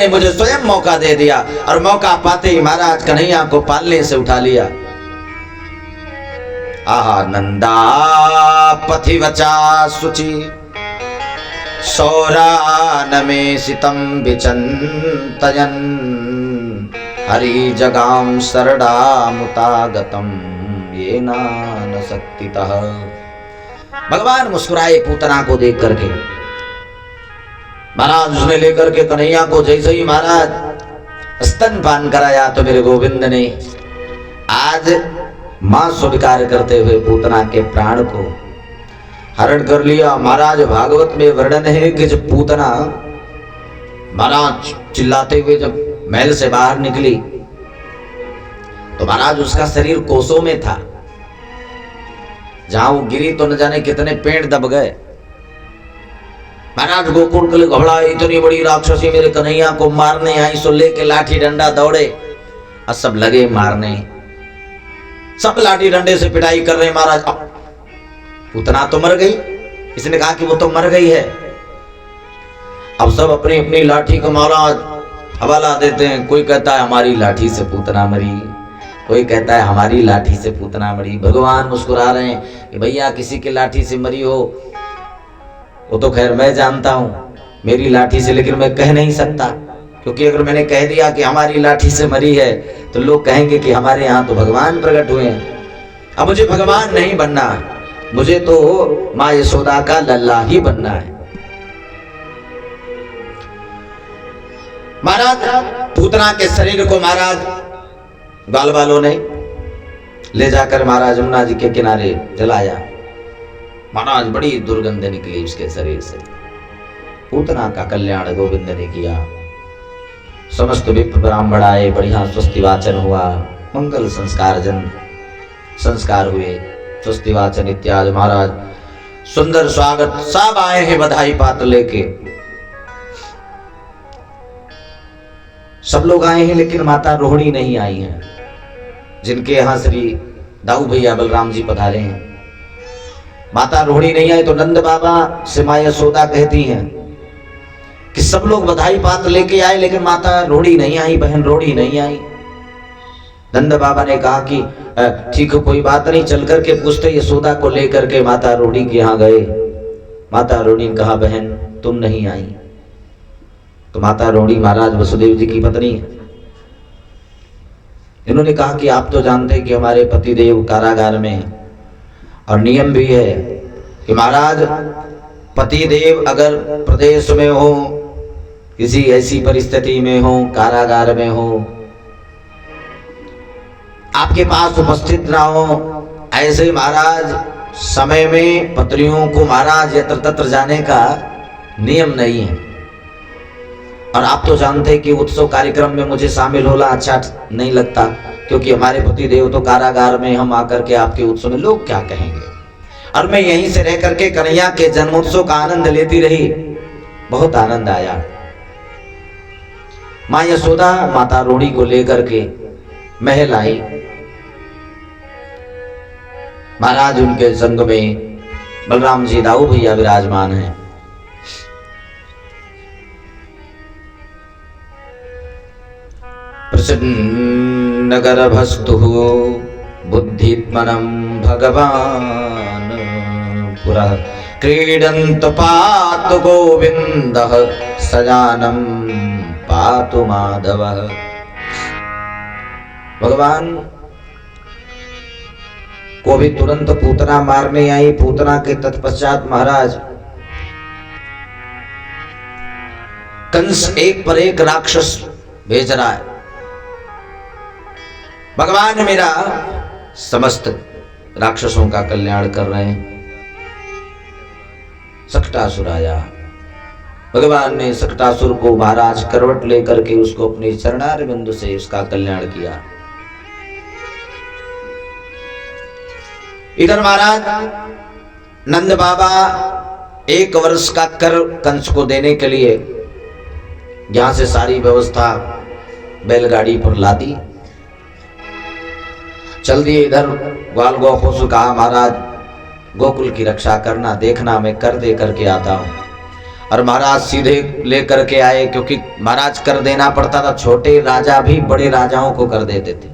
ने मुझे स्वयं मौका दे दिया और मौका पाते ही महाराज कन्हैया को पालने से उठा लिया। आहा नंदा पथिवचा शुचि सौरान में सितम विचंतयन हरि जगाम शरणामुतागतम ये न शक्तितः। भगवान मुस्कुराए पूतना को देख करके। महाराज उसने लेकर के कन्हैया को जैसे ही महाराज स्तनपान कराया तो मेरे गोविंद ने आज मां स्वीकार करते हुए पूतना के प्राण को हरण कर लिया। महाराज भागवत में वर्णन है कि जब पूतना महाराज चिल्लाते हुए जब महल से बाहर निकली तो महाराज उसका शरीर कोसों में था। जहां वो गिरी तो न जाने कितने पेड़ दब गए। महाराज गोकुल के लिए घबराए, इतनी बड़ी राक्षसी मेरे कन्हैया को मारने आई, सो लेके लाठी डंडा दौड़े और सब लगे मारने। सब लाठी डंडे से पिटाई कर रहे। महाराज पूतना तो मर गई, इसने कहा कि वो तो मर गई है। अब सब अपनी अपनी लाठी को महाराज हवाला देते हैं। कोई कहता है हमारी लाठी से पूतना मरी, कोई कहता है हमारी लाठी से पूतना मरी। भगवान मुस्कुरा रहे हैं कि भैया किसी की लाठी से मरी हो वो तो खैर मैं जानता हूं, मेरी लाठी से लेकिन मैं कह नहीं सकता, क्योंकि अगर मैंने कह दिया कि हमारी लाठी से मरी है तो लोग कहेंगे कि हमारे यहाँ तो भगवान प्रकट हुए हैं। अब मुझे भगवान नहीं बनना, मुझे तो माँ यशोदा का लल्ला ही बनना है। महाराज पूतना के शरीर को महाराज बाल बालों ने ले जाकर महाराज यमुना जी के किनारे जलाया। महाराज बड़ी दुर्गंध निकली उसके शरीर से। पूतना का कल्याण गोविंद ने किया। समस्त विप्र ब्राह्मण आए, बढ़िया स्वस्ति वाचन हुआ, मंगल संस्कार हुए, स्वस्ति वाचन इत्यादि। महाराज सुंदर स्वागत, सब आए हैं बधाई पात्र लेके। सब लोग आए हैं लेकिन माता रोहिणी नहीं आई हैं, जिनके यहाँ श्री दाऊ भैया बलराम जी पधारे हैं। माता रोहिणी नहीं आई तो नंद बाबा से माँ यशोदा कहती हैं कि सब लोग बधाई पात्र लेके आए लेकिन माता रोहिणी नहीं आई, बहन रोहिणी नहीं आई। नंद बाबा ने कहा कि ठीक है कोई बात नहीं, चल करके पूछते। यशोदा को लेकर के माता रोहिणी के यहाँ गए। माता रोहिणी ने कहा बहन तुम नहीं आई। तो माता रोहिणी महाराज वसुदेव जी की पत्नी है। इन्होंने कहा कि आप तो जानते हैं कि हमारे पतिदेव कारागार में हैं और नियम भी है कि महाराज पतिदेव अगर प्रदेश में हो, किसी ऐसी परिस्थिति में हो, कारागार में हो, आपके पास उपस्थित ना हो, ऐसे महाराज समय में पत्नियों को महाराज यत्र तत्र जाने का नियम नहीं है। और आप तो जानते हैं कि उत्सव कार्यक्रम में मुझे शामिल होना अच्छा नहीं लगता, क्योंकि हमारे पति देव तो कारागार में, हम आकर के आपके उत्सव में लोग क्या कहेंगे। और मैं यहीं से रह करके कन्हैया के जन्मोत्सव का आनंद लेती रही, बहुत आनंद आया। माँ यशोदा माता रोहिणी को लेकर के महल आई। महाराज उनके संग में बलराम जी दाऊ भैया विराजमान हैं। प्रसन्न गर्भस्तु बुद्धित्मनं भगवान पुरः क्रीडन्त पातु गोविन्दः सजानं पातु माधवः। भगवान को भी तुरंत पूतना मारने आई। पूतना के तत्पश्चात महाराज कंस एक पर एक राक्षस भेज रहा है। भगवान मेरा समस्त राक्षसों का कल्याण कर रहे हैं। सकटासुर आया। भगवान ने सकटासुर को महाराज करवट लेकर के उसको अपने चरणार बिंदु से उसका कल्याण किया। इधर महाराज नंद बाबा 1 वर्ष का कर कंस को देने के लिए यहां से सारी व्यवस्था बैलगाड़ी पर ला दी, चल दिए। इधर ग्वाल गौखों से कहा महाराज गोकुल की रक्षा करना, देखना मैं कर दे करके आता हूं। और महाराज सीधे लेकर के आए, क्योंकि महाराज कर देना पड़ता था, छोटे राजा भी बड़े राजाओं को कर देते थे।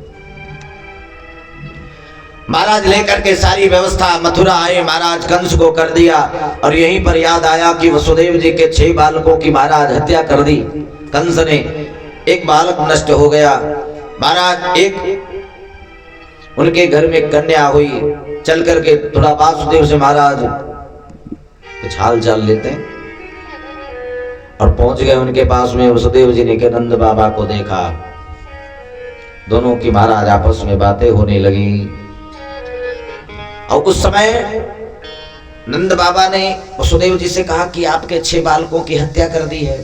महाराज लेकर के सारी व्यवस्था मथुरा आए, महाराज कंस को कर दिया। और यहीं पर याद आया कि वसुदेव जी के 6 बालकों की महाराज हत्या कर दी कंस ने। एक बालक नष्ट हो गया। महाराज एक उनके घर में कन्या हुई, चल करके थोड़ा वासुदेव से महाराज कुछ हाल चाल लेते हैं। और पहुंच गए उनके पास में। वसुदेव जी ने नंद बाबा को देखा, दोनों की महाराज आपस में बातें होने लगी। और उस समय नंद बाबा ने वसुदेव जी से कहा कि आपके 6 बालकों की हत्या कर दी है।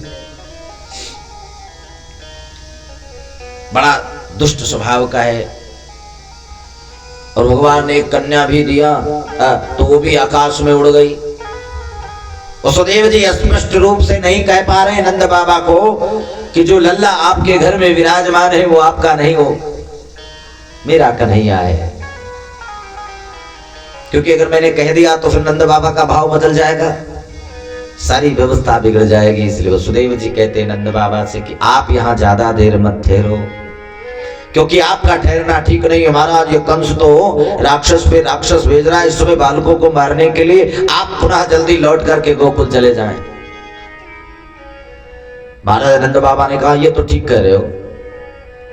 बड़ा दुष्ट स्वभाव का है। और भगवान ने एक कन्या भी दिया, तो वो भी आकाश में उड़ गई। वसुदेव जी स्पष्ट रूप से नहीं कह पा रहे नंद बाबा को कि जो लल्ला आपके घर में विराजमान है वो आपका नहीं, हो मेरा कन्हैया है। क्योंकि अगर मैंने कह दिया तो फिर नंद बाबा का भाव बदल जाएगा, सारी व्यवस्था बिगड़ जाएगी। इसलिए वसुदेव जी कहते नंद बाबा से कि आप यहाँ ज्यादा देर मत ठहरो, क्योंकि आपका ठहरना ठीक नहीं है। महाराज ये कंस तो राक्षस पे राक्षस भेज रहा है इस समय बालकों को मारने के लिए, आप पुनः जल्दी लौट करके गोकुल चले जाएं। महाराज नंद बाबा ने कहा ये तो ठीक कह रहे हो,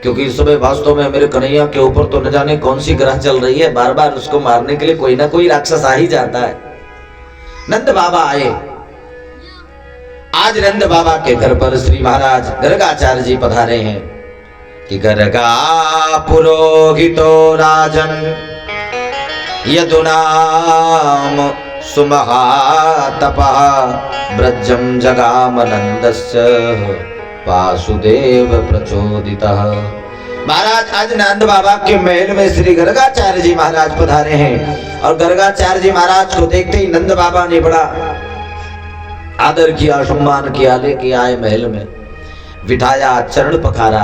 क्योंकि इस समय वास्तव में मेरे कन्हैया के ऊपर तो न जाने कौन सी ग्रह चल रही है, बार बार उसको मारने के लिए कोई ना कोई राक्षस आ ही जाता है। नंद बाबा आए। आज नंद बाबा के घर पर श्री महाराज गर्गाचार्य जी पधारे हैं कि गर्गा पुरोहितो राजन यदुनाम सुमहातपः ब्रजम जगामनंदस्य वासुदेव प्रचोदितः। महाराज आज नंद बाबा के महल में श्री गर्गाचार्य जी महाराज पधारे हैं। और गर्गाचार्य जी महाराज को देखते ही नंद बाबा ने बड़ा आदर किया, सम्मान किया, लेके आए महल में, बिठाया, चरण पखारा,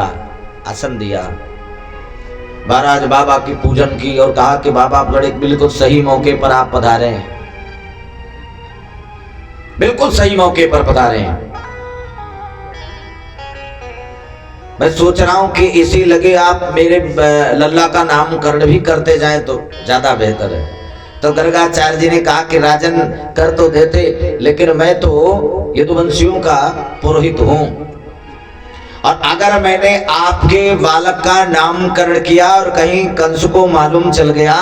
आसन दिया। महाराज बाबा की पूजन की और कहा कि बाबा बड़े बिल्कुल सही मौके पर आप पधारे हैं, बिल्कुल सही मौके पर पधारे हैं। मैं सोच रहा हूं कि इसी लगे आप मेरे लल्ला का नामकरण भी करते जाएं तो ज्यादा बेहतर है। तो गर्गाचार्य जी ने कहा कि राजन कर तो देते, लेकिन मैं तो यदुवंशियों का पुरोहित हूं, और अगर मैंने आपके बालक का नामकरण किया और कहीं कंस को मालूम चल गया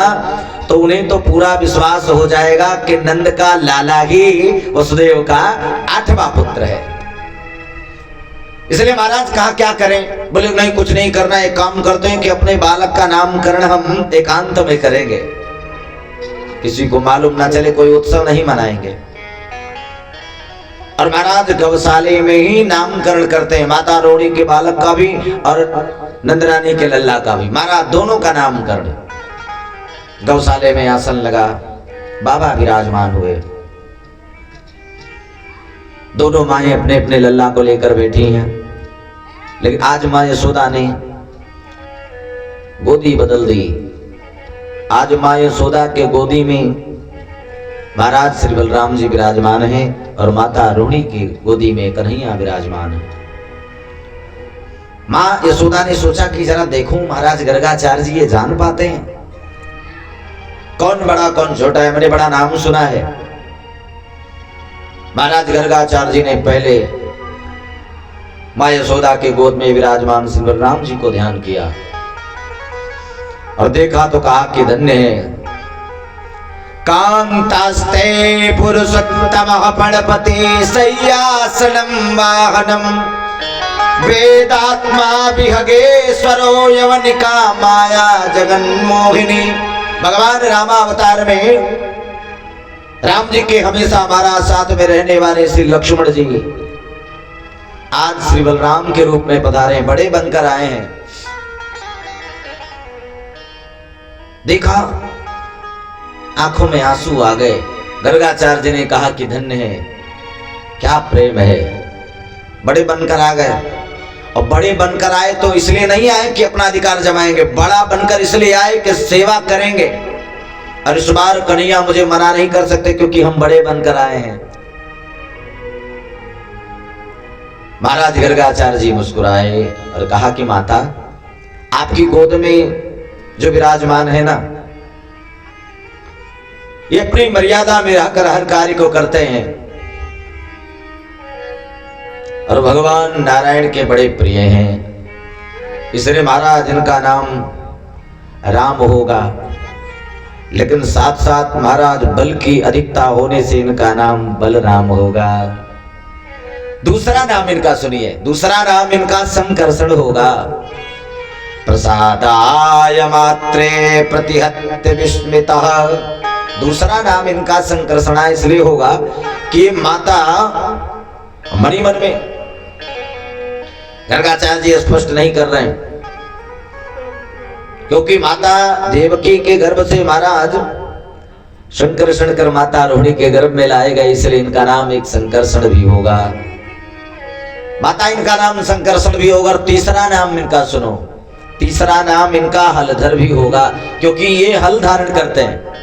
तो उन्हें तो पूरा विश्वास हो जाएगा कि नंद का लाला ही वसुदेव का 8वां पुत्र है। इसलिए महाराज कहा क्या करें? बोले नहीं, कुछ नहीं करना, एक काम करते हैं कि अपने बालक का नामकरण हम एकांत में करेंगे, किसी को मालूम ना चले, कोई उत्सव नहीं मनाएंगे। और महाराज गौशाले में ही नामकरण करते हैं, माता रोड़ी के बालक का भी और नंदरानी के लल्ला का भी। महाराज दोनों का नामकरण गौशाले में आसन लगा, बाबा विराजमान हुए, दोनों माएं अपने अपने लल्ला को लेकर बैठी हैं। लेकिन आज मां यशोदा ने गोदी बदल दी। आज मां यशोदा के गोदी में महाराज श्री बलराम जी विराजमान हैं और माता रोहिणी की गोदी में कन्हैया विराजमान है। मां यशोदा ने सोचा कि जरा देखूं महाराज गर्गाचार्य जी ये जान पाते हैं कौन बड़ा कौन छोटा है, मैंने बड़ा नाम सुना है। महाराज गर्गाचार्य जी ने पहले मां यशोदा के गोद में विराजमान श्री बलराम जी को ध्यान किया और देखा तो कहा कि धन्य है कांतास्ते पुरुषोत्तमः पणपति सय्यासनं वाहनं वेदात्मा विहगेश्वरो यवनिका माया जगन्मोहिनी। भगवान रामावतार में राम जी के हमेशा हमारा साथ में रहने वाले श्री लक्ष्मण जी आज श्री बलराम के रूप में पधारे, बड़े बनकर आए हैं। देखा आंखों में आंसू आ गए। गर्गाचार्य जी ने कहा कि धन्य है, क्या प्रेम है, बड़े बनकर आ गए। और बड़े बनकर आए तो इसलिए नहीं आए कि अपना अधिकार जमाएंगे, बड़ा बनकर इसलिए आए कि सेवा करेंगे। और इस बार कन्हैया मुझे मना नहीं कर सकते क्योंकि हम बड़े बनकर आए हैं। महाराज गर्गाचार्य जी मुस्कुराए और कहा कि माता, आपकी गोद में जो विराजमान है ना, ये अपनी मर्यादा में रहकर हर कार्य को करते हैं और भगवान नारायण के बड़े प्रिय हैं, इसलिए महाराज इनका नाम राम होगा। लेकिन साथ साथ महाराज बल की अधिकता होने से इनका नाम बलराम होगा। दूसरा नाम इनका सुनिए, दूसरा नाम इनका संकर्षण होगा। प्रसादाय मात्रे प्रतिहत्य विस्मितः। दूसरा नाम इनका संकर्षणा इसलिए होगा कि माता मणि मन में, गर्गाचार्य जी स्पष्ट नहीं कर रहे हैं, क्योंकि माता देवकी के गर्भ से महाराज संकर्षण कर माता रोहिणी के गर्भ में लाए गए, इसलिए इनका नाम एक संकर्षण भी होगा। माता इनका नाम संकर्षण भी होगा। और तीसरा नाम इनका सुनो, तीसरा नाम इनका हलधर भी होगा, क्योंकि ये हल धारण करते हैं।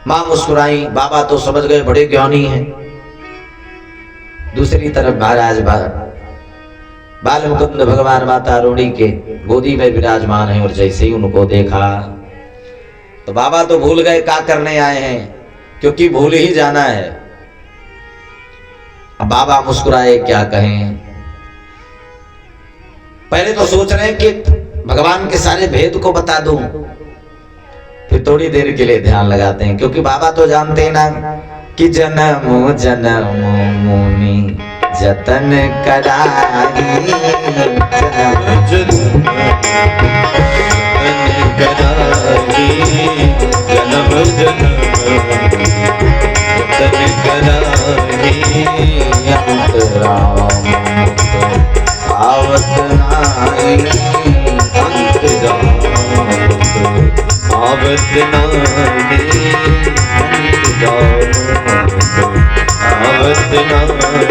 मां मुस्कुराई, बाबा तो समझ गए बड़े ज्ञानी हैं। दूसरी तरफ महाराज बाल मुकुंद भगवान माता रोहिणी के गोदी में विराजमान है, और जैसे ही उनको देखा तो बाबा तो भूल गए क्या करने आए हैं, क्योंकि भूल ही जाना है। अब बाबा मुस्कुराए, क्या कहें। पहले तो सोच रहे हैं कि भगवान के सारे भेद को बता दूं, फिर थोड़ी देर के लिए ध्यान लगाते हैं, क्योंकि बाबा तो जानते हैं ना कि जन्म जन्म मुनि जतन कराई, जन्म जन्म कराई, जन्म जन्म जतन कराई, अंतराम आवत नाई, अंतराम आवत नाई, आवत नाई।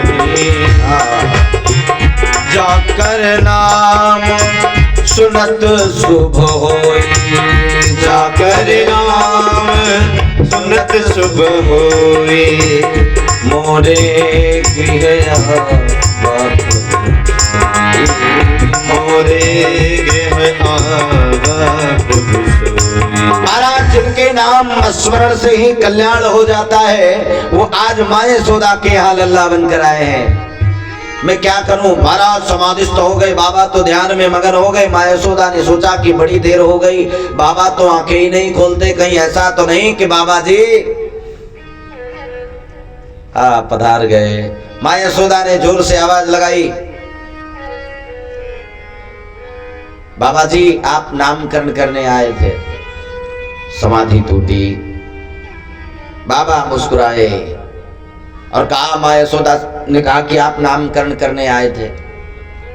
जाकर नाम सुनत शुभ होई, जाकर नाम सुनत शुभ होई, मोरे गृह मोरे गृह महाराज, जिनके नाम स्मरण से ही कल्याण हो जाता है, वो आज माँ यशोदा के यहाँ लल्ला बनकर आए हैं। मैं क्या करूं महाराज, समाधिस्थ हो गए बाबा, तो ध्यान में मगन हो गए। माँ यशोदा ने सोचा कि बड़ी देर हो गई, बाबा तो आंखें ही नहीं खोलते, कहीं ऐसा तो नहीं कि बाबा जी पधार गए। माँ यशोदा ने जोर से आवाज लगाई, बाबा जी आप नामकरण करने आए थे। समाधि टूटी। बाबा मुस्कुराए और कहा, माँ यशोदा ने कहा कि आप नामकरण करने आए थे।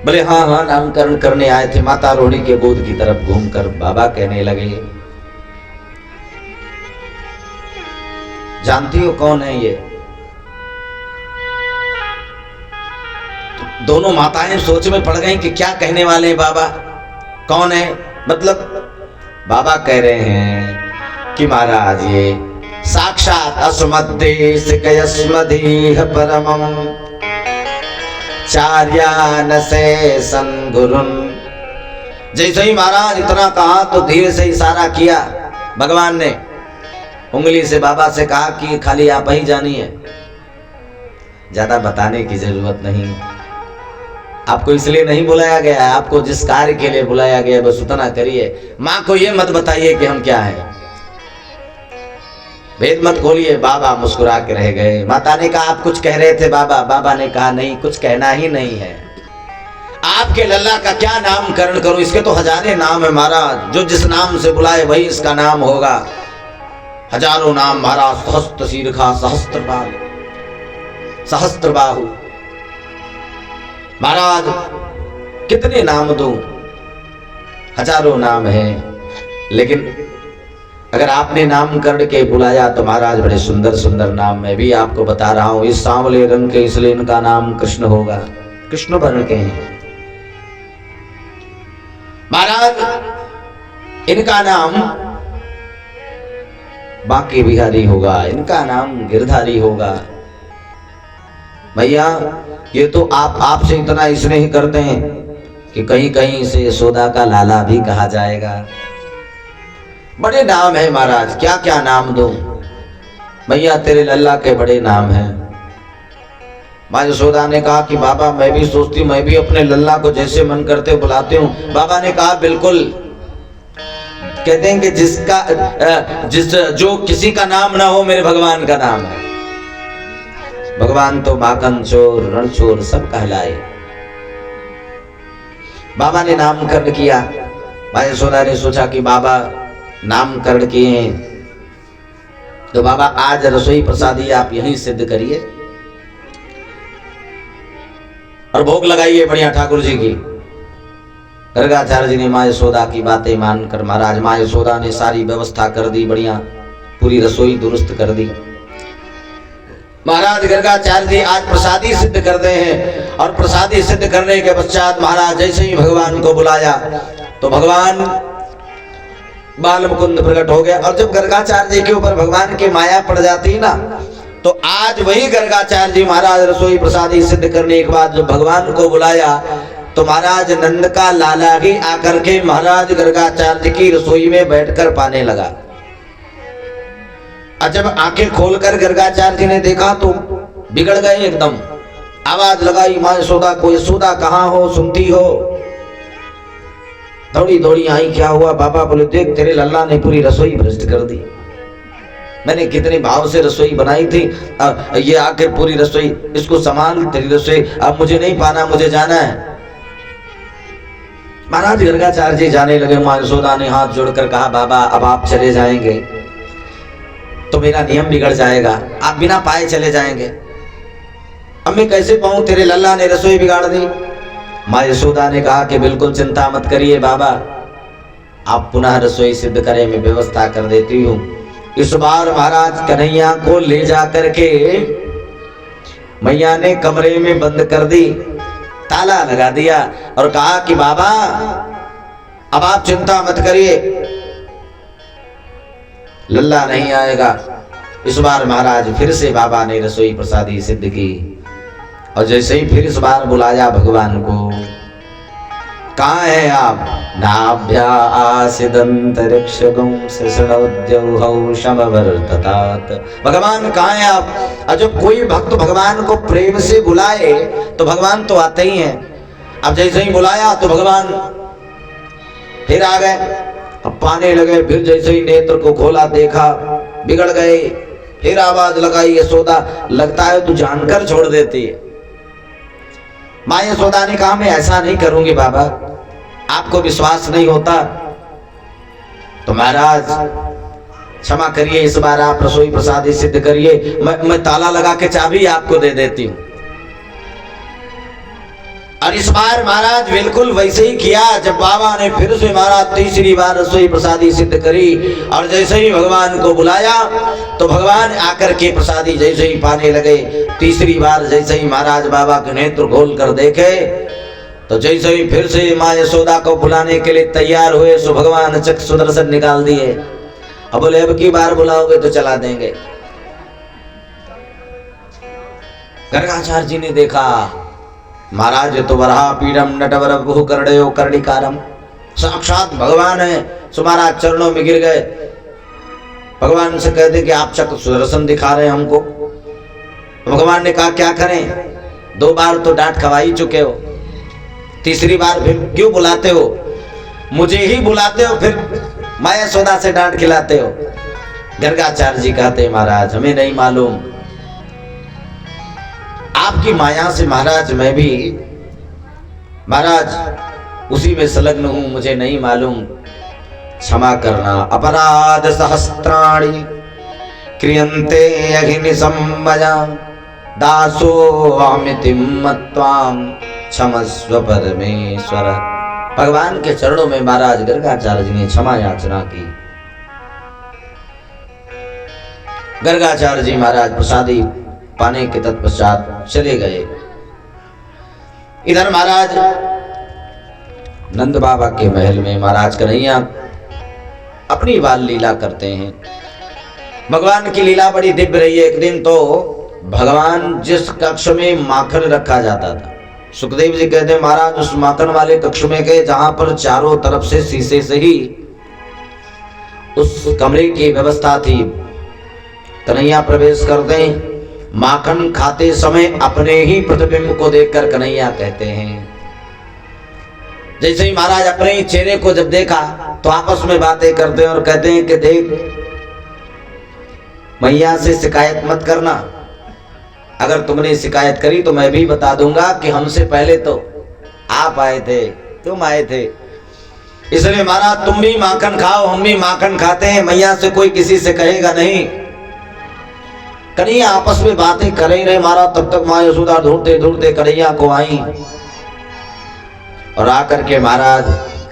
बोले हाँ हाँ नामकरण करने आए थे। माता रोहिणी के गोद की तरफ घूमकर बाबा कहने लगे, जानती हो कौन है ये? दोनों माताएं सोच में पड़ गई कि क्या कहने वाले हैं बाबा, कौन है? मतलब बाबा कह रहे हैं कि महाराज ये साक्षात अस्मद्देश कयस्मदीह परमं चार्यान से संगुरुन। जैसे ही महाराज इतना कहा तो धीरे से इशारा किया भगवान ने, उंगली से बाबा से कहा कि खाली आप ही जानिए, ज्यादा बताने की जरूरत नहीं। आपको इसलिए नहीं बुलाया गया है, आपको जिस कार्य के लिए बुलाया गया बस उतना करिए। माँ को ये मत बताइए कि हम क्या हैं, भेद मत खोलिए। बाबा मुस्कुरा के रह गए। माता ने कहा आप कुछ कह रहे थे बाबा? बाबा ने कहा नहीं, कुछ कहना ही नहीं है। आपके लल्ला का क्या नामकरण करूं, इसके तो हजारे नाम है महाराज, जो जिस नाम से बुलाए वही इसका नाम होगा। हजारों नाम महाराज, सहस्त्र शीर्षा, सहस्त्रपाल, सहस्त्रबाहु। महाराज कितने नाम दूं, हजारों नाम हैं, लेकिन अगर आपने नामकरण के बुलाया तो महाराज बड़े सुंदर सुंदर नाम मैं भी आपको बता रहा हूं। इस सांवले रंग के इसलिए इनका नाम कृष्ण होगा, कृष्ण वर्ण के हैं महाराज। इनका नाम बांके बिहारी होगा, इनका नाम गिरधारी होगा। भैया ये तो आप आपसे इतना स्नेह करते हैं कि कहीं कहीं से यशोदा का लाला भी कहा जाएगा। बड़े नाम है महाराज, क्या क्या नाम दूं? भैया तेरे लल्ला के बड़े नाम हैं। माँ यशोदा ने कहा कि बाबा मैं भी सोचती हूँ, मैं भी अपने लल्ला को जैसे मन करते बुलाती हूँ। बाबा ने कहा बिल्कुल, कहते हैं कि जो किसी का नाम ना हो मेरे भगवान का नाम है। भगवान तो माखन चोर रणचोर सब कहलाए। बाबा ने नामकरण किया। माँ यशोदा ने सोचा कि बाबा नामकरण किए हैं तो बाबा आज रसोई प्रसादी आप यहीं सिद्ध करिए और भोग लगाइए बढ़िया ठाकुर जी की। गर्गाचार्य जी ने माँ यशोदा की बातें मानकर महाराज माँ यशोदा ने सारी व्यवस्था कर दी, बढ़िया पूरी रसोई दुरुस्त कर दी। महाराज गर्गाचार्य जी आज प्रसादी सिद्ध करते हैं और प्रसादी सिद्ध करने के पश्चात महाराज जैसे ही भगवान को बुलाया तो भगवान बाल मुकुंद प्रकट हो गया। और जब गर्गाचार्य जी के ऊपर भगवान की माया पड़ जाती ना तो आज वही गर्गाचार्य जी महाराज रसोई प्रसादी सिद्ध करने के बाद जब भगवान को बुलाया तो महाराज नंद का लाला ही आकर के महाराज गर्गाचार्य जी की रसोई में बैठकर पाने लगा। और जब आंखें खोलकर गर्गाचार्य जी ने देखा तो बिगड़ गए एकदम। आवाज लगाई माँ यशोदा को, यशोदा कहाँ हो, सुनती हो? दौड़ी दौड़ी आई, क्या हुआ? बाबा बोले देख तेरे लल्ला ने पूरी रसोई भ्रष्ट कर दी। मैंने कितने भाव से रसोई बनाई थी, ये आकर पूरी रसोई, इसको संभाल तेरी रसोई, अब मुझे नहीं पाना, मुझे जाना है। महाराज गर्गाचार्य जी जाने लगे। माँ यशोदा ने हाथ जोड़कर कहा बाबा अब आप चले जाएंगे तो मेरा नियम बिगड़ जाएगा, आप बिना पाए चले जाएंगे। अब मैं कैसे पाऊं, तेरे लल्ला ने रसोई बिगाड़ दी। माँ यशोदा ने कहा कि बिल्कुल चिंता मत करिए बाबा, आप पुनः रसोई सिद्ध करें, मैं व्यवस्था कर देती हूँ। इस बार महाराज कन्हैया को ले जा करके मैया ने कमरे में बंद कर दी, ताला लगा दिया और कहा कि बाबा अब आप चिंता मत करिए, लल्ला नहीं आएगा। इस बार महाराज फिर से बाबा ने रसोई प्रसादी सिद्ध की और जैसे ही फिर इस बार बुलाया भगवान को, कहाँ है आप? नाभ्या आसिदंतरिक्षगं सृषणोद्यौहौ समवर्ततात। भगवान कहाँ है आप? और जब कोई भक्त भगवान को प्रेम से बुलाए तो भगवान तो आते ही हैं। अब जैसे ही बुलाया तो भगवान फिर आ गए, अब पाने लगे। फिर जैसे ही नेत्र को खोला देखा बिगड़ गए। फिर आवाज लगाई यशोदा, लगता है तू जानकर छोड़ देती है। माँ यशोदा ने कहा मैं ऐसा नहीं करूंगी बाबा, आपको विश्वास नहीं होता तो महाराज क्षमा करिए, इस बार आप रसोई प्रसादी सिद्ध करिए, मैं ताला लगा के चाबी आपको दे देती हूँ। और इस बार महाराज बिल्कुल वैसे ही किया। जब बाबा ने फिर से महाराज तीसरी बार रसोई प्रसादी सिद्ध करी और जैसे ही भगवान को बुलाया तो भगवान आकर के प्रसादी जैसे ही पाने लगे। तीसरी बार जैसे ही महाराज बाबा के नेत्र खोल कर देखे तो जैसे ही फिर से माँ यशोदा को बुलाने के लिए तैयार हुए सो भगवान चक्र सुदर्शन निकाल दिए। अब बोले अब की बार बुलाओगे तो चला देंगे। गर्गाचार्य जी ने देखा महाराज तो वराह पीड़म नटवर बहु कर्णयो कर्णिकारम, साक्षात भगवान है। सो महाराज चरणों में गिर गए। भगवान से कहते कि आप चक्र सुदर्शन दिखा रहे हैं हमको। भगवान ने कहा क्या करें, 2 बार तो डांट खवाई चुके हो, तीसरी बार फिर क्यों बुलाते हो? मुझे ही बुलाते हो फिर माँ यशोदा से डांट खिलाते हो। गर्गाचार्य जी कहते महाराज हमें नहीं मालूम, आपकी माया से महाराज मैं भी महाराज उसी में संलग्न हूं, मुझे नहीं मालूम, क्षमा करना। अपराध सहस्त्राणि क्रियन्ते अघिनिसम्मया दासो अहमिति मत्वां क्षमस्व परमेश्वर। भगवान के चरणों में महाराज गर्गाचार्य जी ने क्षमा याचना की। गर्गाचार्य जी महाराज प्रसादी पाने के तत्पश्चात चले गए। इधर महाराज नंद बाबा के महल में महाराज कन्हैया अपनी बाल लीला करते हैं। भगवान की लीला बड़ी दिव्य रही है। एक दिन तो भगवान जिस कक्ष में माखन रखा जाता था, सुखदेव जी कहते हैं महाराज उस माखन वाले कक्ष में गए जहां पर चारों तरफ से शीशे से ही उस कमरे की व्यवस्था थी। कन्हैया प्रवेश करते हैं, माखन खाते समय अपने ही प्रतिबिंब को देखकर कन्हैया कहते हैं, जैसे ही महाराज अपने ही चेहरे को जब देखा तो आपस में बातें करते हैं और कहते हैं कि देख मैया से शिकायत मत करना, अगर तुमने शिकायत करी तो मैं भी बता दूंगा कि हमसे पहले तो आप आए थे, तुम आए थे, इसलिए महाराज तुम भी माखन खाओ, हम भी माखन खाते हैं, मैया से कोई किसी से कहेगा नहीं। कन्हैया आपस में बातें कर ही रहे महाराज, तब तक माँ यशोदा ढूंढते ढूंढते कन्हैया को आई और आकर के महाराज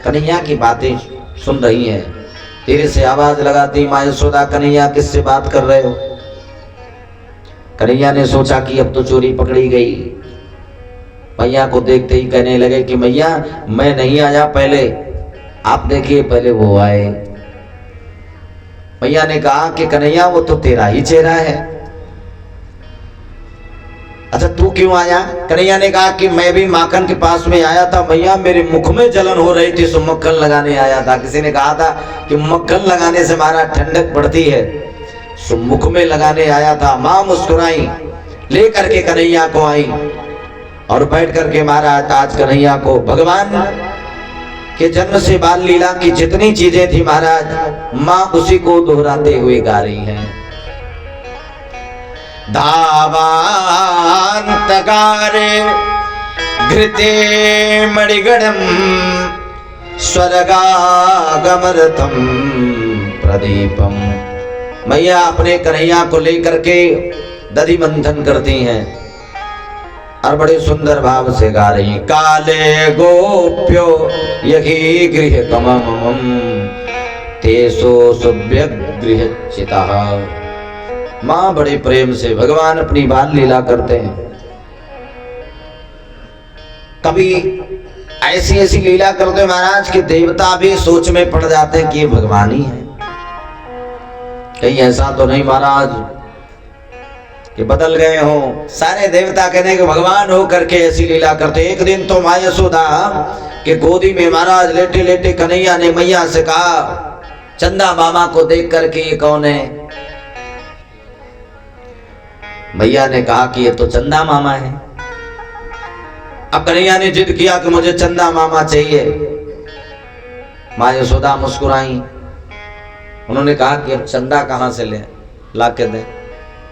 कन्हैया की बातें सुन रही हैं। धीरे से आवाज लगाती माँ यशोदा कन्हैया किससे बात कर रहे हो? कन्हैया ने सोचा कि अब तो चोरी पकड़ी गई। मैया को देखते ही कहने लगे कि मैया मैं नहीं आया, पहले आप देखिए, पहले वो आए। मैया ने कहा कि कन्हैया वो तो तेरा ही चेहरा है, अच्छा तू क्यों आया? कन्हैया ने कहा कि मैं भी माखन के पास में आया था मैया, मेरे मुख में जलन हो रही थी, सो मक्खन लगाने आया था। किसी ने कहा था कि मक्खन लगाने से हमारा ठंडक बढ़ती है, सो मुख में लगाने आया था। माँ मुस्कुराई, ले करके कन्हैया को आई और बैठ करके महाराज आज कन्हैया को भगवान के जन्म से बाल लीला की जितनी चीजें थी महाराज माँ उसी को दोहराते हुए गा रही हैं। धावान्तकारे घृते मणिगणं स्वर्गागमरतं प्रदीपम। मैया अपने कन्हैया को लेकर के दधि मंथन करती हैं और बड़े सुंदर भाव से गा रही। काले गोप्यो यही गृह कमम तेसो सुव्यगृहचितः। माँ बड़े प्रेम से भगवान अपनी बाल लीला करते हैं। कभी ऐसी ऐसी लीला करते हैं महाराज कि देवता भी सोच में पड़ जाते हैं कि ये भगवान ही है। कहीं ऐसा तो नहीं महाराज कि बदल गए हो, सारे देवता कहने के भगवान हो करके ऐसी लीला करते। एक दिन तो माँ यशोदा के गोदी में महाराज लेटे लेटे कन्हैया ने मैया से कहा चंदा मामा को देख करके ये कौन है? भैया ने कहा कि ये तो चंदा मामा है। अब कन्हैया ने जिद किया कि मुझे चंदा मामा चाहिए। माँ यशोदा मुस्कुराई, उन्होंने कहा कि अब चंदा कहाँ से ले ला के दे,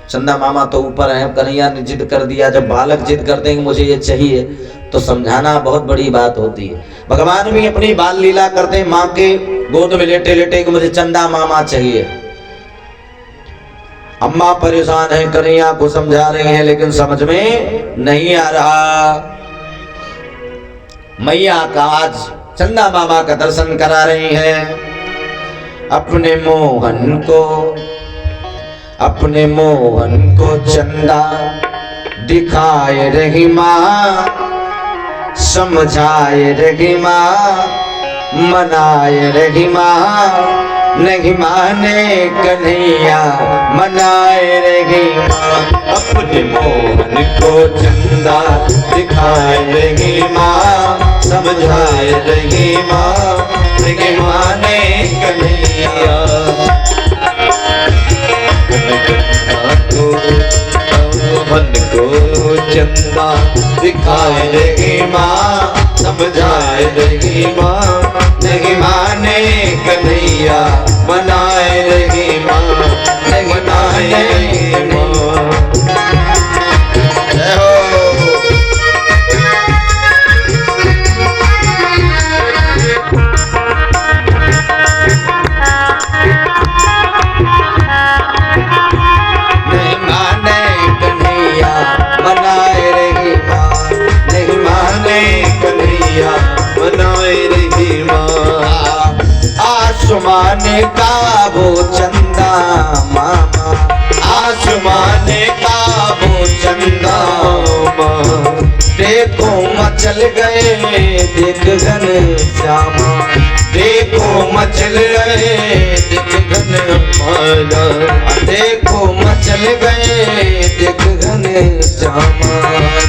चंदा मामा तो ऊपर है। कन्हैया ने जिद कर दिया, जब बालक जिद करते हैं कि मुझे ये चाहिए तो समझाना बहुत बड़ी बात होती है। भगवान भी अपनी बाल लीला करते हैं, माँ के गोद में लेटे लेटे कि मुझे चंदा मामा चाहिए। अम्मा परेशान है, कन्हैया को समझा रही हैं लेकिन समझ में नहीं आ रहा। मैया का आज चंदा मामा का दर्शन करा रही हैं। अपने मोहन को चंदा दिखाए रही माँ, समझाए रही माँ, मनाए रही माँ, नहीं माने कन्हैया मनाए रही माँ। अपने मोहन को चंदा दिखाए रही माँ, समझाए रही माँ, नहीं माने कन्हैया। मोहन को चंदा दिखाए रही माँ, समझाए रही माँ, नहीं माने कन्हैया मनाए रही माँ, नहीं मनाए रही माँ। जय हो। नहीं माने कन्हैया मनाए रही माँ, नहीं माने कन्हैया मनाए रही माँ। आसमान का वो चंदा मामा, आसमान का वो चंदा मामा, देखो मचल गए देख घन श्यामा, देखो मचल गए देख घन माला। जामा,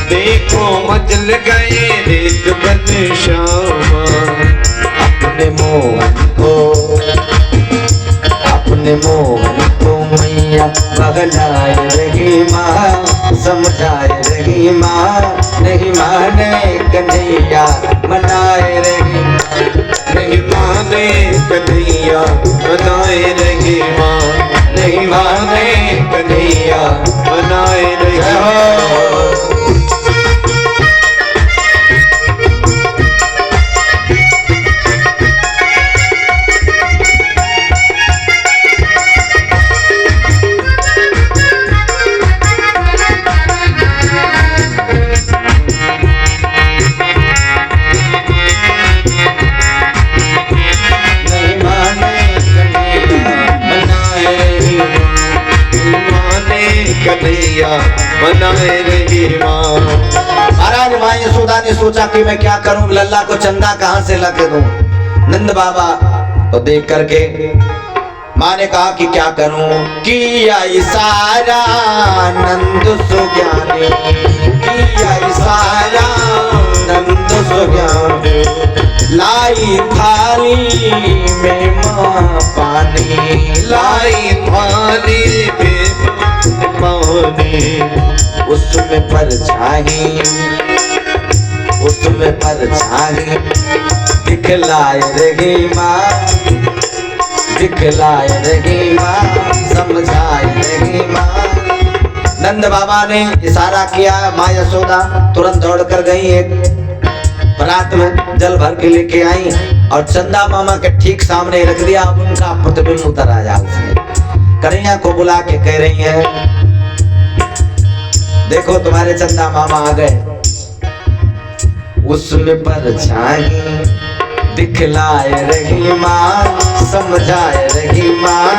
देखो मचल गए रेत बन श्यामा। अपने मोहन को मैया बहलाए रही माँ, समझाए रही माँ, नहीं माने कन्हैया मनाए रही, नहीं माने कन्हैया मनाए रही माँ, नहीं माने कन्हैया मनाए रही माँ। कन्हैया मनाए रही माँ। महाराज माँ यशोदा ने सोचा कि मैं क्या करूं, लल्ला को चंदा कहां से लाके दूं। नंद बाबा तो देख करके माँ ने कहा कि क्या करूं, किया इशारा नंद सुज्ञानी, किया इशारा नंद सुज्ञानी, लाई थाली में माँ पानी, लाई थाली में पानी, उसमें परछाई, उसमें परछाई दिखलाए रही माँ, दिखलाए रही माँ, समझाए रही माँ। नंद बाबा ने इशारा किया, माँ यशोदा तुरंत दौड़ कर गई, एक परात में जल भर के लेके आई और चंदा मामा के ठीक सामने रख दिया। अब उनका प्रतिबिंब उतर आया उसमें। कन्हैया को बुला के कह रही है, देखो तुम्हारे चंदा मामा आ गए। उसमें परछाई दिखलाए रही माँ, समझाए रही माँ,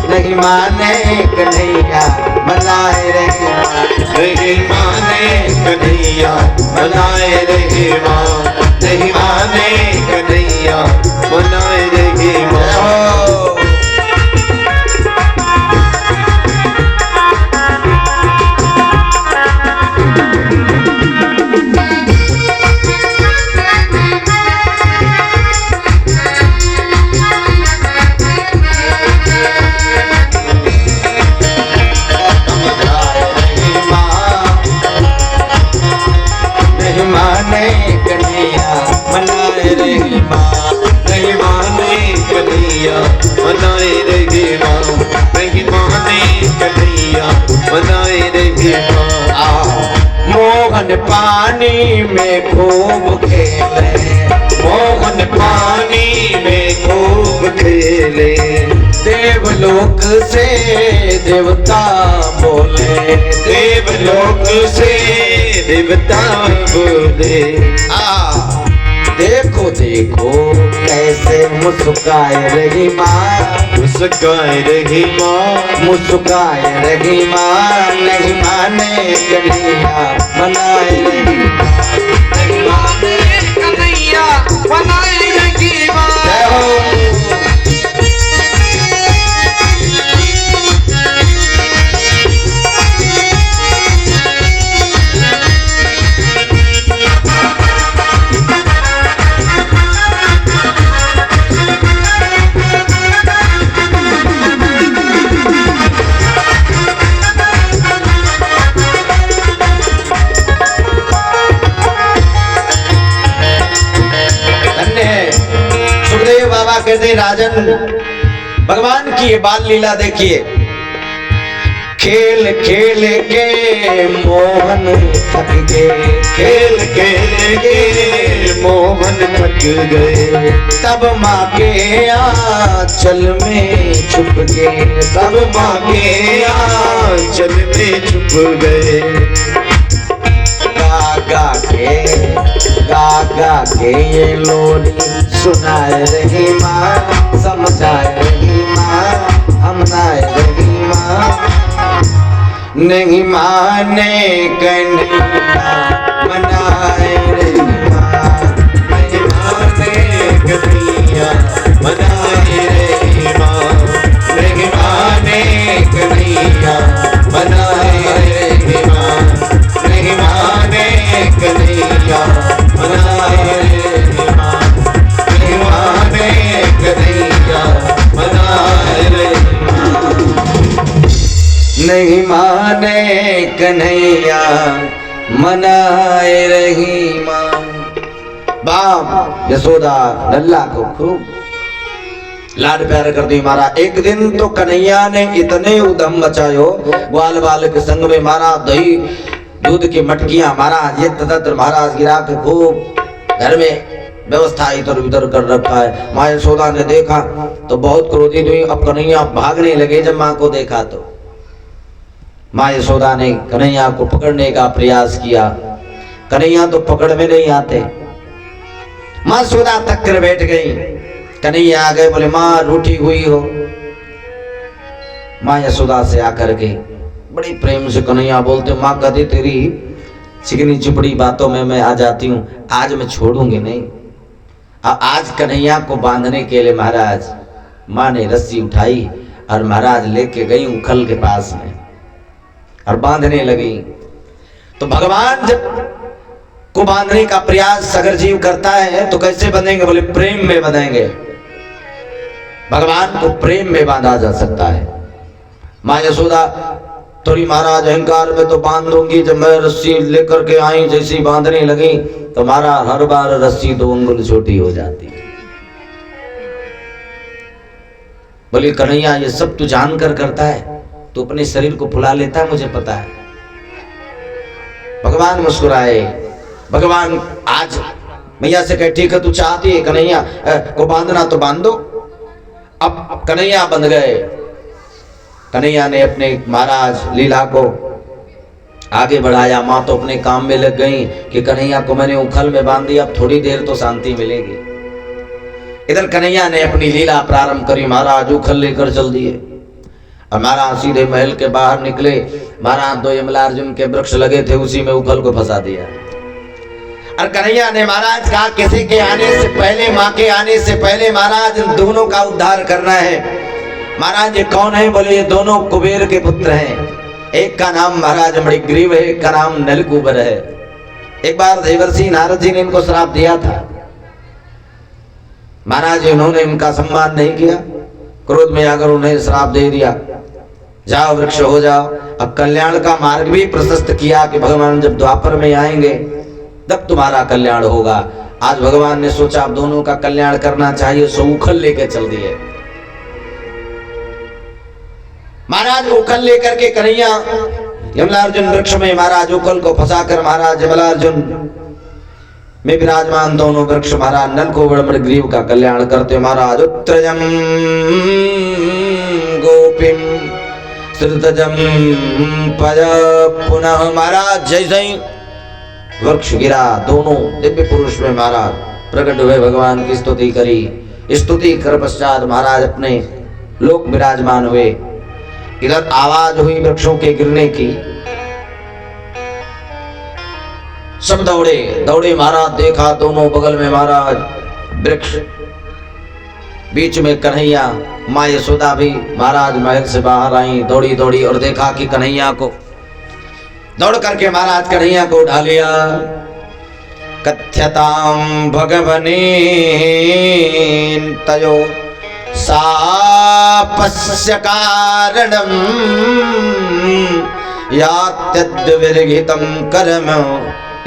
नहीं माने कन्हैया मनाए रही माँ, नहीं माने कन्हैया मनाए रही माँ, नहीं माने कन्हैया मनाए रही माँ। मनाए रही माँ, नहीं माने कन्हैया मनाए रही माँ। मोहन पानी में खूब खेले, मोहन पानी में खूब खेले, देवलोक से देवता बोले, देवलोक से देवता बोले। देखो देखो कैसे मुस्काए रही माँ, मुस्काए रही माँ, मुस्काए रही माँ, नहीं माने कन्हैया मनाए रही माँ, नहीं माने कन्हैया मनाए रही माँ। जय हो। कहते राजन भगवान की ये बाल लीला देखिए, खेल खेल के मोहन थक गए, खेल खेल के मोहन थक गए, तब माँ के आंचल में छुप गए, तब माँ के आंचल में छुप गए। गा के ये लोरी सुनाए रही माँ, समझाए रही माँ, हमनाए रही माँ, नहीं माने कन्हैया मनाए रही माँ, नहीं माने कन्हैया मनाए रही माँ, नहीं माने कन्हैया मनाए रही माँ, मनाए रही माँ। बाप यशोदा लल्ला को खूब लाड प्यार कर दी मारा। एक दिन तो कन्हैया ने इतने उधम मचायो, ग्वाल बाल के संग में मारा, दही दूध की मटकियां महाराज ये तत्र महाराज गिरा के खूब घर में व्यवस्था इधर उधर कर रखा है। माँ यशोदा ने देखा तो बहुत क्रोधित हुई। अब कन्हैया भागने लगे। जब माँ को देखा तो माँ यशोदा ने कन्हैया को पकड़ने का प्रयास किया। कन्हैया तो पकड़ में नहीं आते। माँ यशोदा तक कर बैठ गई। कन्हैया आ गए, बोले माँ रूठी हुई हो। माँ यशोदा से आकर के बड़ी प्रेम से कन्हैया बोलते, माँ कहती तेरी चिकनी चुपड़ी बातों में मैं आ जाती हूँ, आज मैं छोड़ूंगी नहीं। अब आज कन्हैया को बांधने के लिए महाराज माँ ने रस्सी उठाई और महाराज लेके गई उखल के पास में और बांधने लगी। तो भगवान जब को बांधने का प्रयास अगर जीव करता है तो कैसे बंधेंगे? बोले प्रेम में बंधेंगे। भगवान को प्रेम में बांधा जा सकता है। माँ यशोदा थोड़ी महाराज अहंकार में तो बांध दूंगी, जब मैं रस्सी लेकर के आई जैसी बांधने लगी तो मारा हर बार रस्सी 2 अंगुल छोटी हो जाती। बोली कन्हैया ये सब तू जान कर करता है, तू अपने शरीर को फुला लेता है, मुझे पता है। भगवान मुस्कुराए। भगवान आज मैया से कहे ठीक है तू चाहती है कन्हैया को बांधना तो बांध दो। अब कन्हैया बंध गए। कन्हैया ने अपने महाराज लीला को आगे बढ़ाया। माँ तो अपने काम में लग गई कि कन्हैया को मैंने उखल में बांध दिया, अब थोड़ी देर तो शांति मिलेगी। इधर कन्हैया ने अपनी लीला प्रारंभ करी। महाराज उखल लेकर चल दिए और महाराज सीधे महल के बाहर निकले। महाराज 2 यमलार्जुन के वृक्ष लगे थे, उसी में उखल को फंसा दिया। और कन्हैया ने महाराज कहा किसी के आने से पहले, माँ के आने से पहले महाराज दोनों का उद्धार करना है। महाराज ये कौन है? बोले ये दोनों कुबेर के पुत्र हैं। एक का नाम महाराज मणिग्रीव है, एक का नाम नलकूबर है। एक बार देवर्षि नारद जी ने इनको श्राप दिया था। महाराज उन्होंने इनका सम्मान नहीं किया, क्रोध में आकर उन्हें श्राप दे दिया, जाओ वृक्ष हो जाओ। अब कल्याण का मार्ग भी प्रशस्त किया कि भगवान जब द्वापर में आएंगे तब तुम्हारा कल्याण होगा। आज भगवान ने सोचा अब दोनों का कल्याण करना चाहिए, सो उखल लेके चल दिए। महाराज उखल लेकर के कन्हैया यमलार्जुन वृक्ष में महाराज उखल को फंसाकर महाराज यमलार्जुन में विराजमान दोनों वृक्ष महाराज नलकूबर मणिग्रीव का कल्याण करते। महाराज उत्त्रजम गोपीम श्रुतजम पय पुनः। महाराज जैसे ही वृक्ष गिरा दोनों दिव्य पुरुष में महाराज प्रकट हुए, भगवान की स्तुति करी। स्तुति कर पश्चात महाराज अपने लोक विराजमान हुए। इधर आवाज हुई वृक्षों के गिरने की, सब दौड़े दौड़े। महाराज देखा दोनों बगल में महाराज वृक्ष, बीच में कन्हैया। माँ यशोदा भी महाराज महल से बाहर आई दौड़ी दौड़ी और देखा कि कन्हैया को दौड़ करके महाराज कन्हैया को उठा लिया। कथ्यताम भगवने तयो सापस्य कारणम यात्यद्विर्हितं कर्म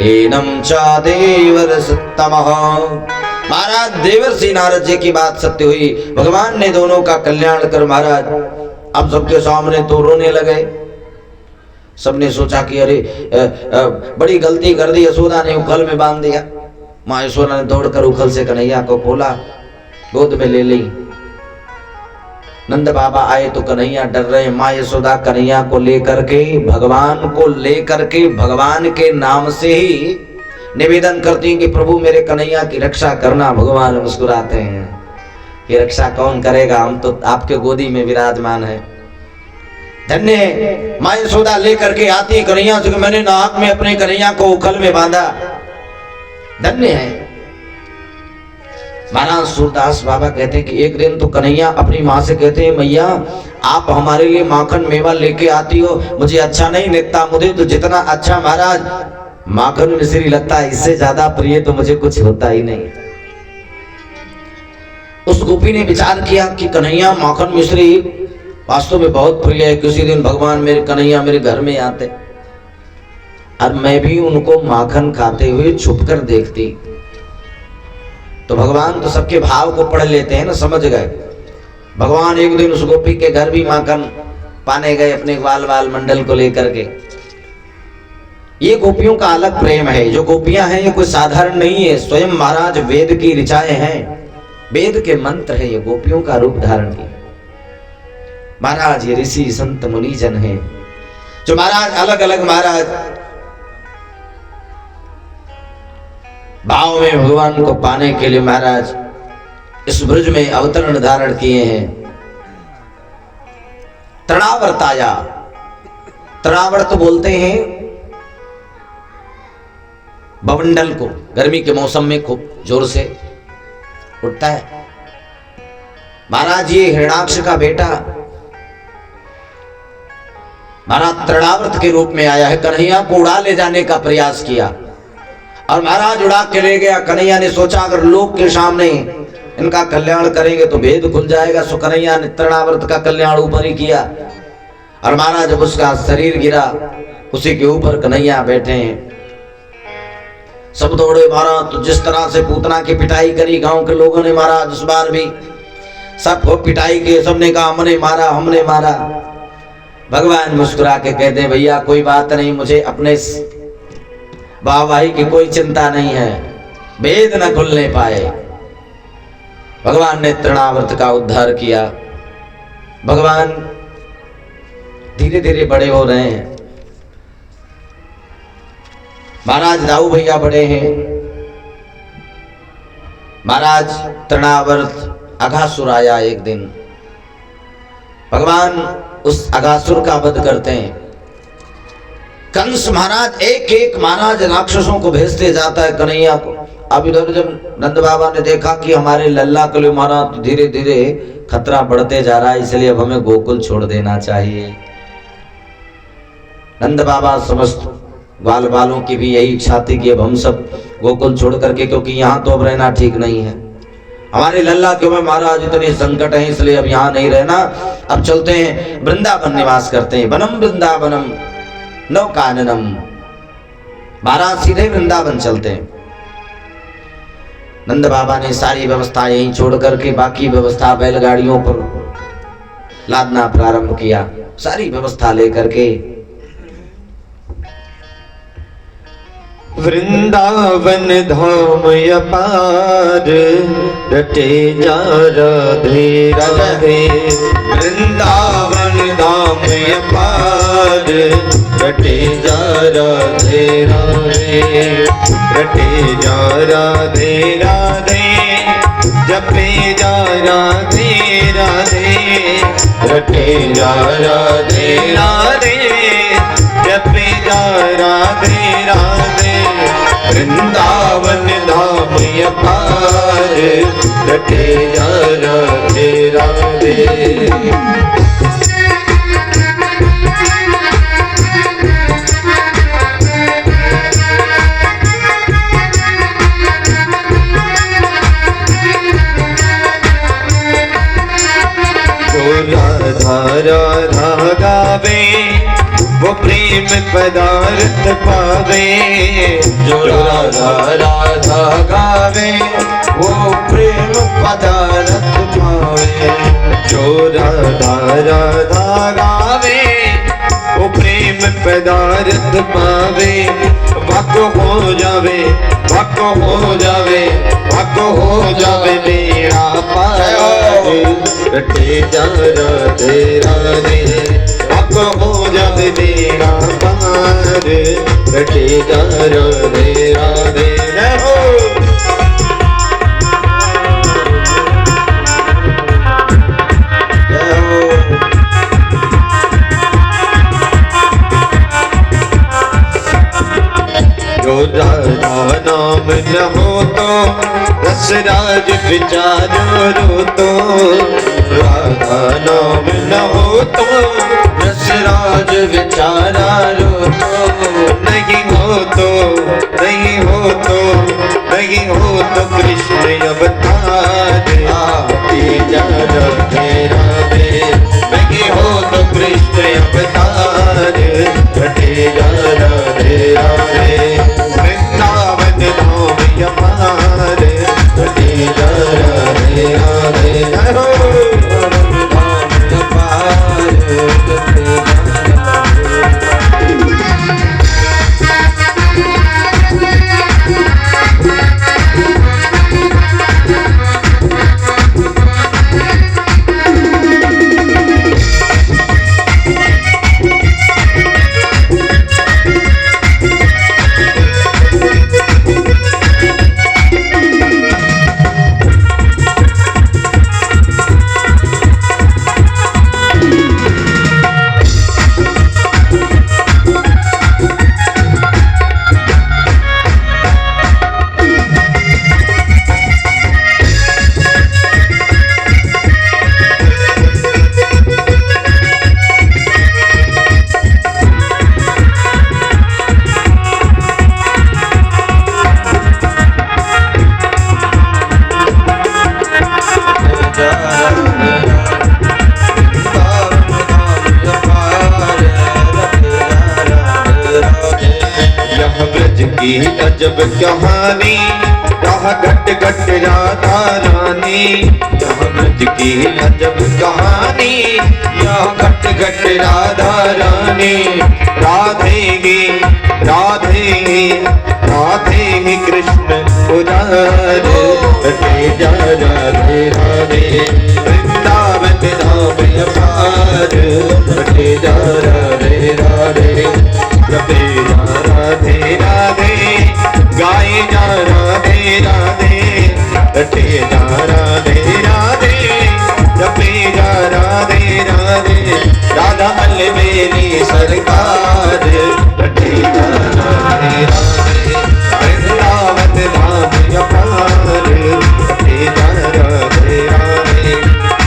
एनम च देवर्षितमः। महाराज देवर्षि नारद जी की बात सत्य हुई। भगवान ने दोनों का कल्याण कर महाराज अब सबके सामने तो रोने लगे। सबने सोचा कि अरे बड़ी गलती कर दी, यशोदा ने उखल में बांध दिया। माँ यशोदा ने दौड़कर उखल से कन्हैया को खोला, गोद में ले ली। नंद बाबा आए तो कन्हैया डर रहे। माँ यशोदा कन्हैया को लेकर के भगवान के नाम से ही निवेदन करती हैं कि प्रभु मेरे कन्हैया की रक्षा करना। भगवान मुस्कुराते हैं कि रक्षा कौन करेगा, हम तो आपके गोदी में विराजमान है। धन्य है। माँ यशोदा लेकर के आती कन्हैया से, मैंने नाक में अपने कन्हैया को उखल में बांधा। धन्य है। महाराज सूरदास बाबा कहते हैं कि एक दिन तो कन्हैया अपनी माँ से कहते हैं, मैया आप हमारे लिए माखन मेवा लेके आती हो, मुझे अच्छा नहीं लगता। मुझे तो जितना अच्छा महाराज माखन मिश्री लगता है, इससे ज्यादा प्रिय तो मुझे कुछ होता ही नहीं। उस गोपी ने विचार किया कि कन्हैया माखन मिश्री वास्तव में बहुत प्रिय है, किसी दिन भगवान मेरे कन्हैया मेरे घर में आते। और मैं भी उनको माखन खाते हुए छुपकर देखती। तो भगवान तो सबके भाव को पढ़ लेते हैं ना, समझ गए। भगवान एक दिन उस गोपी के घर भी माखन पाने गए अपने ग्वाल बाल मंडल को लेकर के। ये गोपियों का अलग प्रेम है। जो गोपियां हैं ये कोई साधारण नहीं है, स्वयं महाराज वेद की ऋचाएं हैं, वेद के मंत्र है, ये गोपियों का रूप धारण किया। महाराज ये ऋषि संत मुनिजन हैं जो महाराज अलग अलग महाराज भाव में भगवान को पाने के लिए महाराज इस ब्रज में अवतरण धारण किए हैं। तृणावर्ताया, तृणावर्त बोलते हैं बवंडल को, गर्मी के मौसम में खूब जोर से उठता है। महाराज ये हिरणाक्ष का बेटा महाराज तृणावर्त के रूप में आया है। कन्हैया को उड़ा ले जाने का प्रयास किया और महाराज उड़ा के ले गया। कन्हैया ने सोचा अगर लोग के सामने इनका कल्याण करेंगे तो भेद खुल जाएगा, सो कन्हैया ने तृणावर्त का कल्याण ऊपर ही किया। और महाराज जब उसका शरीर गिरा उसी के ऊपर कन्हैया बैठे हैं। सब दौड़े महाराज, तो जिस तरह से पूतना की पिटाई करी गांव के लोगों ने महाराज उस बार भी सबको पिटाई के, सबने कहा हमने मारा हमने मारा। भगवान मुस्कुरा के कहते भैया कोई बात नहीं, मुझे अपने वाहवाही की कोई चिंता नहीं है, भेद न खुलने पाए। भगवान ने तृणावर्त का उद्धार किया। भगवान धीरे धीरे बड़े हो रहे हैं। महाराज दाऊ भैया बड़े हैं। महाराज तृणावर्त अघासुर आया एक दिन। भगवान उस अघासुर का वध करते हैं। कंस महाराज एक एक महाराज राक्षसों को भेजते जाता है कन्हैया को। अब इधर जब नंद बाबा ने देखा कि हमारे लल्ला के लिए महाराज धीरे धीरे खतरा बढ़ते जा रहा है, इसलिए अब हमें गोकुल छोड़ देना चाहिए। नंद बाबा समस्त ग्वाल बालों की भी यही इच्छा थी कि अब हम सब गोकुल छोड़ करके, क्योंकि यहाँ तो अब रहना ठीक नहीं है, हमारे लल्ला के में महाराज इतने संकट है, इसलिए अब यहाँ नहीं रहना, अब चलते हैं वृंदावन निवास करते हैं। वनम वृंदावनम नवकाननम, महाराज सीधे वृंदावन चलते हैं। नंद बाबा ने सारी व्यवस्था यहीं छोड़ करके बाकी व्यवस्था बैलगाड़ियों पर लादना प्रारंभ किया। सारी व्यवस्था लेकर के वृंदावन धाम अपार रटे जा राधे राधे। वृंदावन धाम अपार रटे जा राधे राधे। रटे जा राधे राधे, जपे जा राधे राधे। रटे जा राधे राधे, जपे जा राधे राधे। वृंदावन धाम अपार रटे जा राधे राधे। राधा राधा गावे वो प्रेम पदार्थ पावे। जो राधा राधा गावे वो प्रेम पदार्थ पावे। जो राधा राधा गावे वो प्रेम पदार्थ पावे। वक हो जावे, वक हो जावे, वक हो जावे मेरा पार रटे जा राधे राधे। वक हो जावे मेरा पार रटे जा राधे राधे। जो राधा नाम न हो तो रसराज विचारो रो तो। राधा नाम न हो तो रसराज विचारा रो तो। नहीं हो तो नहीं हो तो नहीं हो तो कृष्ण अवतार आते जा राधे राधे। नहीं हो तो कृष्ण अवतार घटे जा राधे राधे। अजब कहानी, यहाँ घट घट राधा रानी। यहाँ ब्रज की अजब कहानी, यहाँ घट घट राधा रानी। राधे राधे राधे कृष्ण उदार, रटे जा राधे राधे वृंदावन धाम अपार। रटे जा राधे राधे, रटे जा राधे राधे, गाए जा राधे राधे। रटे जा राधे राधे, जपे जा राधे राधे। राधा अलबेली सरकार, रटे जा राधे राधे वृंदावन धाम अपार। रटे जा राधे राधे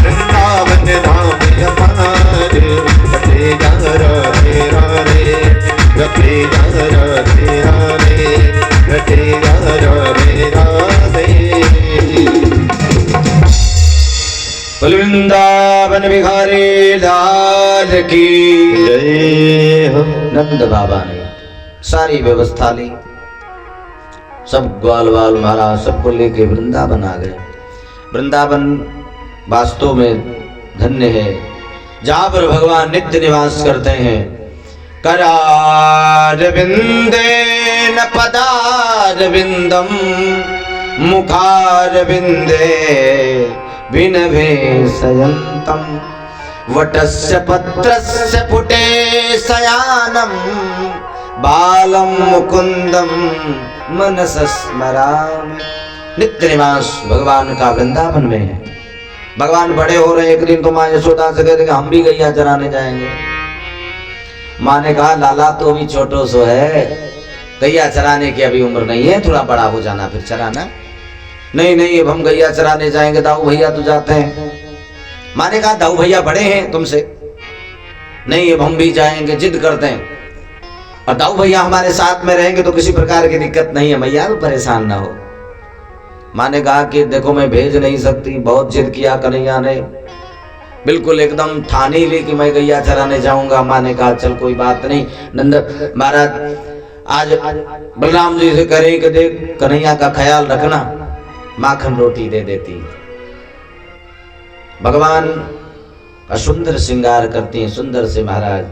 वृंदावन धाम अपार। रटे जा राधे राधे, रटे जा राधे राधे, रटे जा राधे राधे। वृंदावन बिहारी लाल की जय हो। नंद बाबा ने सारी व्यवस्था ली, सब ग्वाल वाल महाराज सबको लेके वृंदावन आ गए। वृंदावन वास्तव में धन्य है, जहाँ पर भगवान नित्य निवास करते हैं। करारविंदे न पदारविंदम, मुखारविंदे विनवेशयन्तम। वटस्य पत्रस्य पुटे शयानम, बालम मुकुंदम मनसा स्मरामि। नित्य निवास भगवान का वृंदावन में है। भगवान बड़े हो रहे, एक दिन तो माँ यशोदा से कहते हम भी गैया चराने जाएंगे। माँ ने कहा लाला तो अभी छोटो सो है, गैया चराने की अभी उम्र नहीं है, थोड़ा बड़ा हो जाना फिर चराना। नहीं नहीं अब हम गैया चराने जाएंगे, दाऊ भैया तो जाते हैं। माँ ने कहा दाऊ भैया बड़े हैं तुमसे, नहीं अब हम भी जाएंगे, जिद करते हैं। और दाऊ भैया हमारे साथ में रहेंगे तो किसी प्रकार की दिक्कत नहीं है, मैया तो परेशान ना हो। माँ ने कहा कि देखो मैं भेज नहीं सकती, बहुत जिद किया कन्हैया ने, बिल्कुल एकदम ठानी ली कि मैं गैया चराने जाऊंगा। माँ ने कहा चल कोई बात नहीं, नंद महाराज आज बलराम जी से करें कि देख कन्हैया का ख्याल रखना, माखन रोटी दे देती। भगवान का सुंदर श्रृंगार करती हैं, सुंदर से महाराज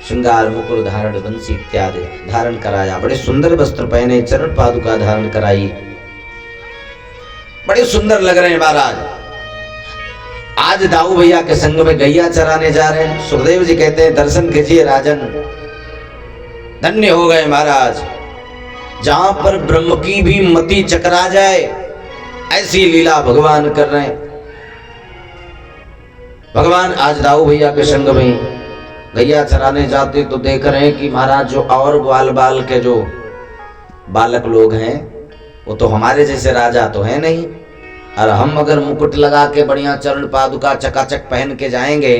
श्रृंगार मुकुर धारण बंसी इत्यादि धारण कराया। बड़े सुंदर वस्त्र पहने, चरण पादुका धारण कराई, बड़े सुंदर लग रहे हैं महाराज। आज दाऊ भैया के संग में गैया चराने जा रहे हैं। सुखदेव जी कहते हैं दर्शन कीजिए राजन, धन्य हो गए महाराज। जहां पर ब्रह्म की भी मति चकरा जाए ऐसी लीला भगवान कर रहे हैं। भगवान आज दाऊ भैया के संग में गैया चराने जाते तो देख रहे हैं कि महाराज जो और ग्वाल बाल के जो बालक लोग हैं वो तो हमारे जैसे राजा तो है नहीं, और हम अगर मुकुट लगा के बढ़िया चरण पादुका चकाचक पहन के जाएंगे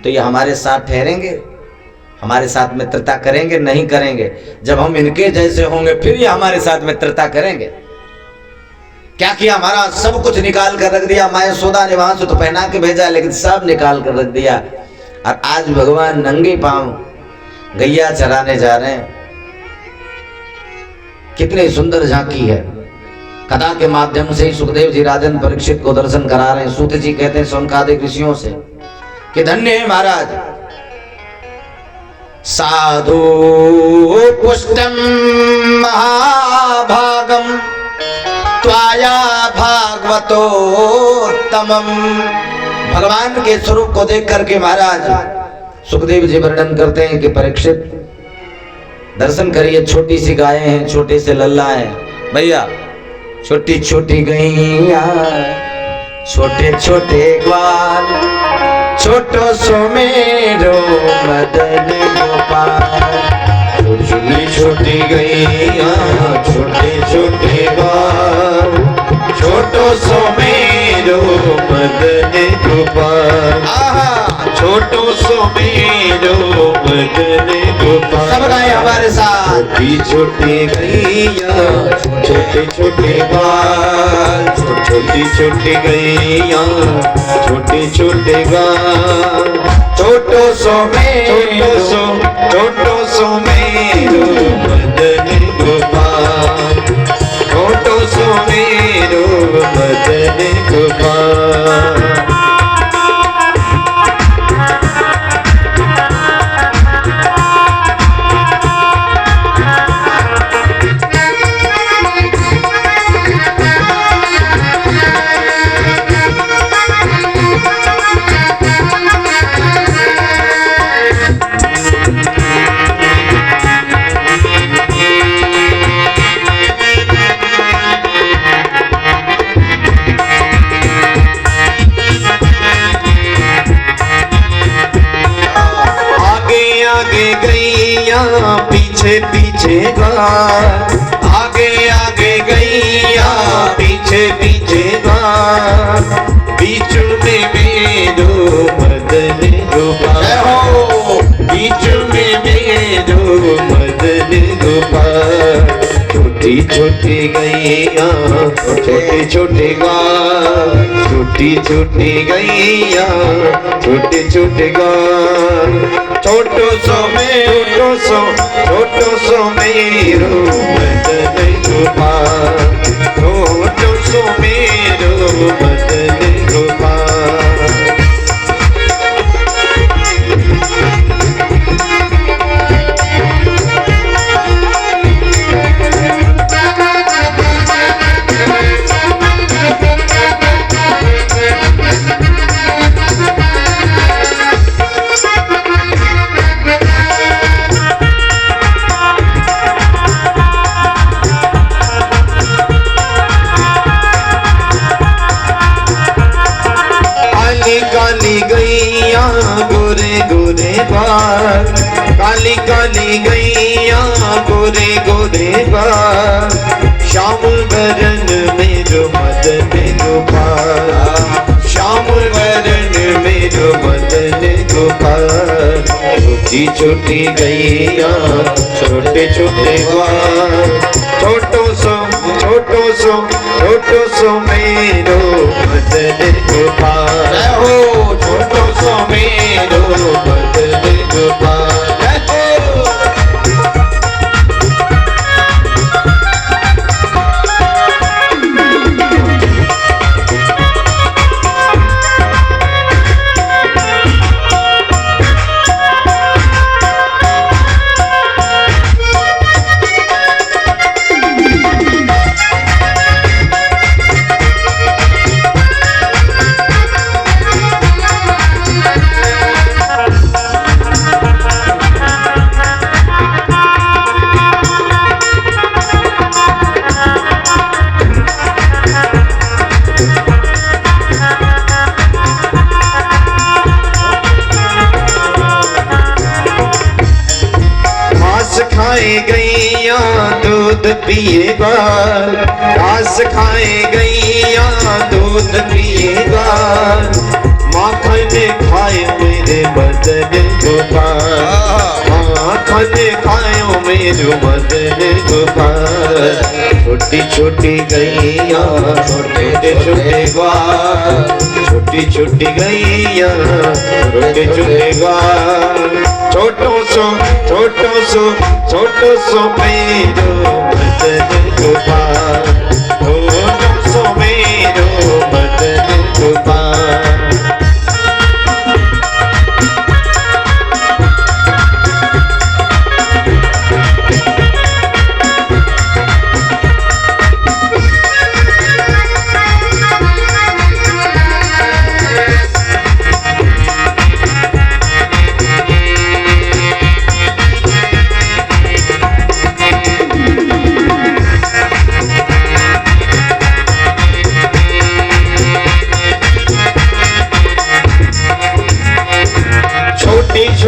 तो ये हमारे साथ ठहरेंगे, हमारे साथ मित्रता करेंगे? नहीं करेंगे। जब हम इनके जैसे होंगे फिर ये हमारे साथ मित्रता करेंगे। क्या किया हमारा सब कुछ निकाल कर रख दिया। माँ यशोदा ने वहां से तो पहना के भेजा लेकिन सब निकाल कर रख दिया, और आज भगवान नंगे पांव गैया चराने जा रहे हैं। कितनी सुंदर झांकी है। कथा के माध्यम से ही सुखदेव जी राजन परीक्षित को दर्शन करा रहे हैं। सूत जी कहते हैं सौनकादिक ऋषियों से कि धन्य है महाराज, साधु पुष्टम महाभागम त्वाया भागवतोत्तमम। भगवान के स्वरूप को देख करके महाराज सुखदेव जी वर्णन करते हैं कि परीक्षित दर्शन करिए, छोटी सी गायें हैं, छोटे से लल्ला हैं भैया, छोटी छोटी गैया, छोटे छोटे ग्वाल, छोटो सो मेरो मदन गोपाल। छोटी छोटी गैया, छोटे छोटे ग्वाल, छोटो सो मेरो मदन गोपाल। छोटो सो मेरो मदन गोपाल। सब गाए हमारे साथ। छोटी छोटी गैया, छोटे छोटे ग्वाल, छोटी छोटी गैया, छोटे छोटे ग्वाल। छोटो सो मेरो, छोटो सो मेरो मदन गोपाल। बार, आगे आगे गैया पीछे पीछे बार, बीच में मेरो मदन गोपाल, बीच में मेरो मदन गोपाल। छोटी छोटी गैया छोटे छोटे गाल, छोटी छोटी गैया छोटे छोटे गाल। छोटो सो मेरो मदन गोपाल, छोटो सो मेरो मदन गोपाल। काली गैया गोरे गोरे बाल, काली काली गैया गोरे गोरे बाल। श्याम बरन मेरो मदन गोपाल, श्याम बरन मेरो मदन गोपाल। छोटी छोटी गैया छोटे छोटे बाल, छोटो सो मेरो मदन गोपाल। छोटो सो मेरो मदन गोपाल। खाए गैया दूध पिएगा, घास खाए गैया दूध पिएगा। माखन खाए मेरे मदन गोपाल, माखन खायो मेरे मदन गोपाल। छोटी छोटी गैया छोटे छोटे ग्वाल, छोटी छोटी गैया छोटे छोटे ग्वाल। छोटो सो मेरो मदन गोपाल, छोटो सो मेरो मदन गोपाल।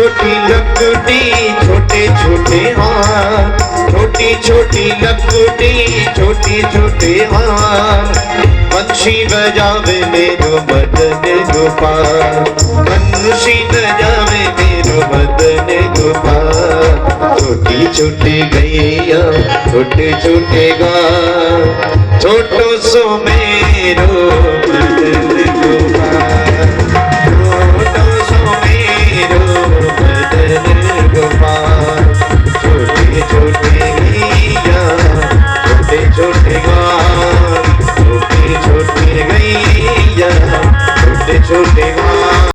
छोटी लकड़ी छोटे छोटे हाथ, छोटी छोटी लकड़ी छोटे छोटे हाथ। बंशी बजावे मेरो मदन गोपाल, बंशी बजावे मेरो मदन गोपाल। छोटी छोटी गैया छोटे छोटे गाल, छोटो सो मेरो मदन गोपाल, छोटो सो मेरो मदन गोपाल। छोटे छोटे